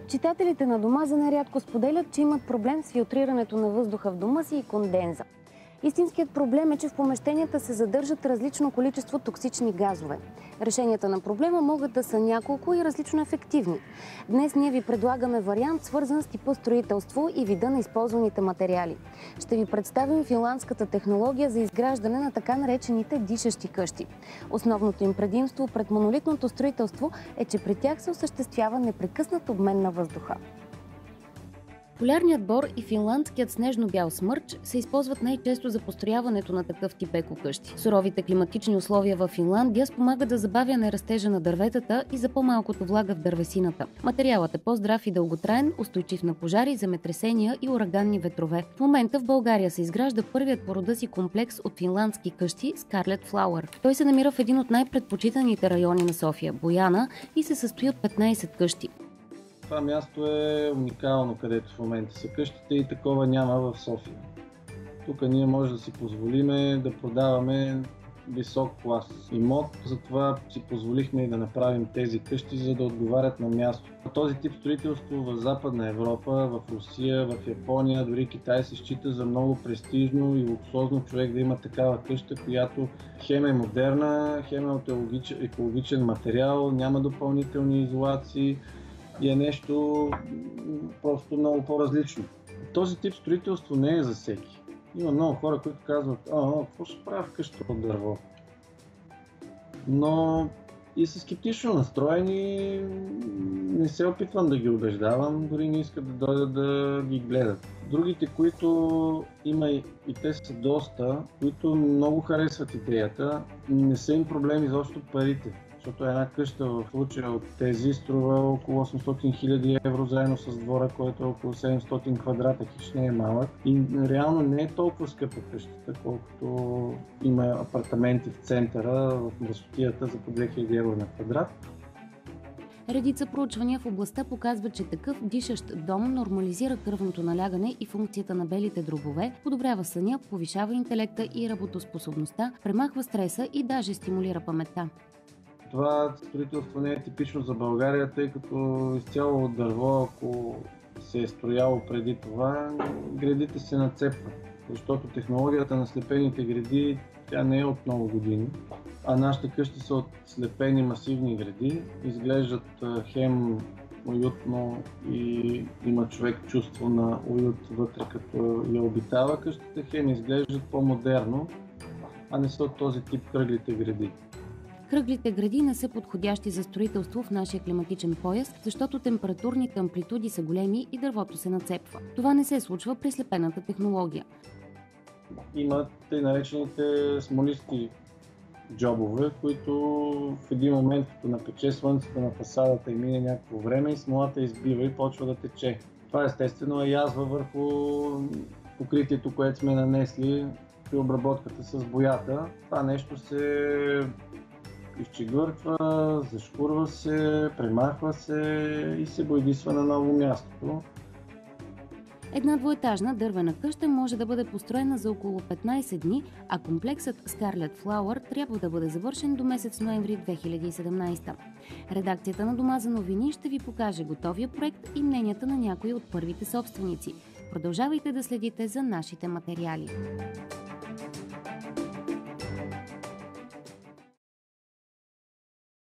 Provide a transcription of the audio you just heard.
Читателите на Дома за нерядко споделят, че имат проблем с филтрирането на въздуха в дома си и конденза. Истинският проблем е, че в помещенията се задържат различно количество токсични газове. Решенията на проблема могат да са няколко и различно ефективни. Днес ние ви предлагаме вариант, свързан с типа строителство и вида на използваните материали. Ще ви представим финландската технология за изграждане на така наречените дишащи къщи. Основното им предимство пред монолитното строителство е, че при тях се осъществява непрекъснат обмен на въздуха. Полярният бор и финландският снежно-бял смърч се използват най-често за построяването на такъв тип екокъщи. Суровите климатични условия в Финландия спомагат за забавяне растежа на дърветата и за по-малкото влага в дървесината. Материалът е по-здрав и дълготраен, устойчив на пожари, земетресения и ураганни ветрове. В момента в България се изгражда първият по рода си комплекс от финландски къщи Scarlet Flower. Той се намира в един от най-предпочитаните райони на София – Бояна, и се състои от 15 къщи. Това място е уникално, където в момента са къщите и такова няма в София. Тук ние може да си позволиме да продаваме висок клас имот, затова си позволихме и да направим тези къщи, за да отговарят на място. Този тип строителство в Западна Европа, в Русия, в Япония, дори Китай се счита за много престижно и луксозно човек да има такава къща, която хем е модерна, хем е от екологичен материал, няма допълнителни изолации и е нещо просто много по-различно. Този тип строителство не е за всеки. Има много хора, които казват, какво ще правя вкъща от дърво? Но и са скептично настроени, не се опитвам да ги убеждавам, дори не искат да дойдат да ги гледат. Другите, които има и те са доста, които много харесват идеята, не са им проблеми изобщо парите. Защото една къща в случая от тези струва около 800 000 евро заедно с двора, който е около 700 квадрата, хич не е малък. И реално не е толкова скъпа къщата, колкото има апартаменти в центъра, в мръсотията за по 2000 евро на квадрат. Редица проучвания в областта показват, че такъв дишащ дом нормализира кръвното налягане и функцията на белите дробове, подобрява съня, повишава интелекта и работоспособността, премахва стреса и даже стимулира паметта. Това строителство не е типично за България, тъй като изцяло от дърво, ако се е строяло преди това, гредите се нацепват. Защото технологията на слепените греди, тя не е от много години, а нашите къщи са от слепени масивни греди, изглеждат хем уютно и има човек чувство на уют вътре, като я обитава къщата, хем изглеждат по-модерно, а не са от този тип кръглите греди. Кръглите греди не са подходящи за строителство в нашия климатичен пояс, защото температурните амплитуди са големи и дървото се нацепва. Това не се случва при слепената технология. Има тъй наречените смолисти джобове, които в един момент, като напече слънцето на фасадата и мине някакво време, и смолата избива и почва да тече. Това естествено е язва върху покритието, което сме нанесли при обработката с боята. Това нещо се изчегъртва, зашкурва се, премахва се и се бойдисва на ново място. Една двуетажна дървена къща може да бъде построена за около 15 дни, а комплексът Scarlet Flower трябва да бъде завършен до месец ноември 2017. Редакцията на Дома за новини ще ви покаже готовия проект и мненията на някои от първите собственици. Продължавайте да следите за нашите материали.